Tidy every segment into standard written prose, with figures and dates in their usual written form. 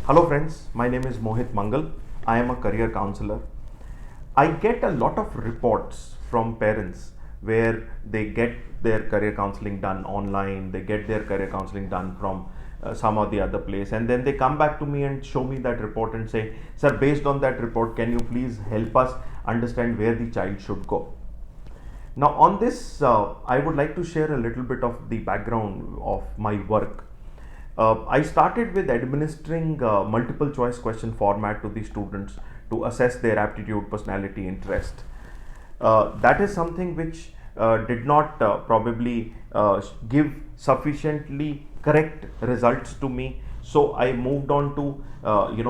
Hello friends, my name is Mohit Mangal. I am a career counselor. I get a lot of reports from parents where they get their career counseling done online, they get their career counseling done from some or the other place, and then they come back to me and show me that report and say, sir, based on that report, can you please help us understand where the child should go? Now, on this, I would like to share a little bit of the background of my work. I started with administering multiple choice question format to the students to assess their aptitude, personality, interest. That is something which did not probably give sufficiently correct results to me. So I moved on to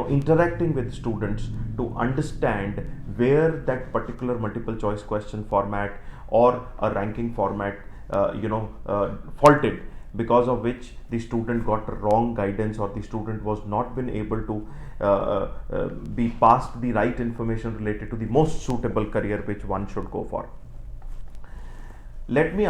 interacting with students to understand where that particular multiple choice question format or a ranking format faulted, because of which the student got wrong guidance or the student was not been able to be passed the right information related to the most suitable career which one should go for. Let me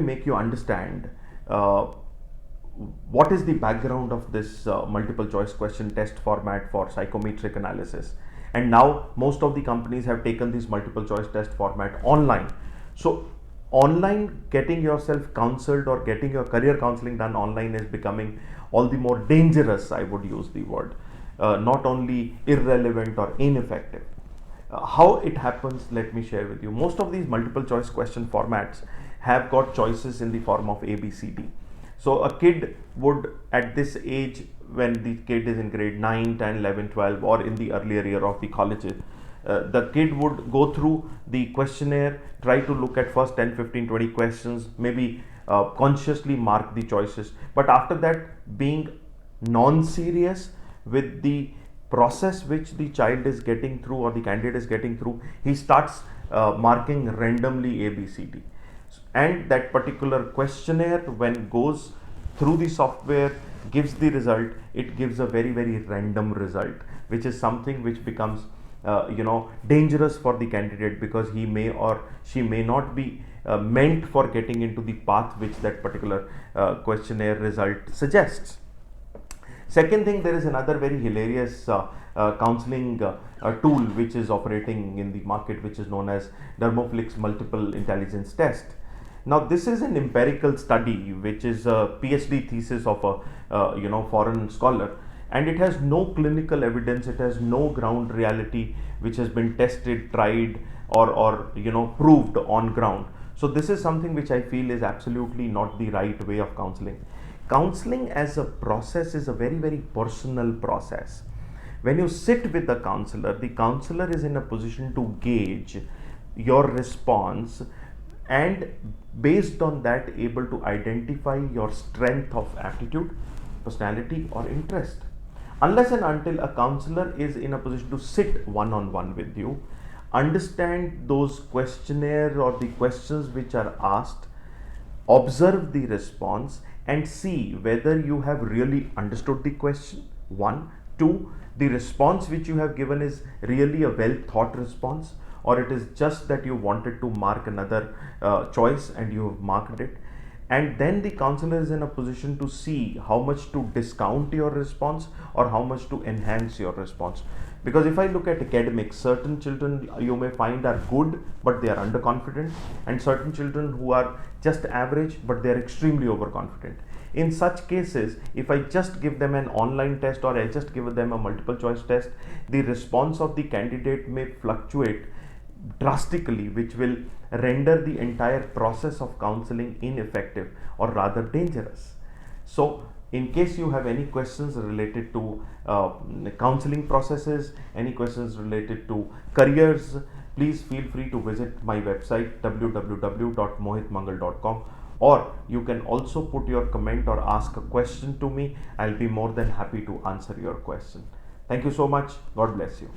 make you understand what is the background of this multiple choice question test format for psychometric analysis. And now most of the companies have taken this multiple choice test format online. So online, getting yourself counseled or getting your career counseling done online is becoming all the more dangerous, I would use the word, not only irrelevant or ineffective. How it happens, let me share with you. Most of these multiple choice question formats have got choices in the form of A, B, C, D. So a kid would, at this age, when the kid is in grade 9, 10, 11, 12, or in the earlier year of the colleges, the kid would go through the questionnaire, try to look at first 10, 15, 20 questions, maybe consciously mark the choices. But after that, being non-serious with the process which the child is getting through or the candidate is getting through, he starts marking randomly A, B, C, D. And that particular questionnaire, when goes through the software, gives the result, it gives a very, very random result, which is something which becomes dangerous for the candidate, because he may or she may not be meant for getting into the path which that particular questionnaire result suggests. Second thing, there is another very hilarious counseling tool which is operating in the market, which is known as Dermoflix Multiple Intelligence Test. Now, this is an empirical study which is a PhD thesis of a foreign scholar, and it has no clinical evidence, it has no ground reality which has been tested, tried, or proved on ground. So this is something which I feel is absolutely not the right way of counseling. Counseling as a process is a very, very personal process. When you sit with the counselor is in a position to gauge your response, and based on that able to identify your strength of aptitude, personality, or interest. Unless and until a counselor is in a position to sit one-on-one with you, understand those questionnaire or the questions which are asked, observe the response, and see whether you have really understood the question, one. Two, the response which you have given is really a well thought response, or it is just that you wanted to mark another choice and you have marked it. And then the counselor is in a position to see how much to discount your response or how much to enhance your response. Because if I look at academics, certain children you may find are good but they are underconfident, and certain children who are just average but they are extremely overconfident. In such cases, if I just give them an online test or I just give them a multiple choice test, the response of the candidate may fluctuate drastically, which will render the entire process of counseling ineffective or rather dangerous. So in case you have any questions related to counseling processes, any questions related to careers, please feel free to visit my website www.mohitmangal.com, or you can also put your comment or ask a question to me. I'll be more than happy to answer your question. Thank you so much. God bless you.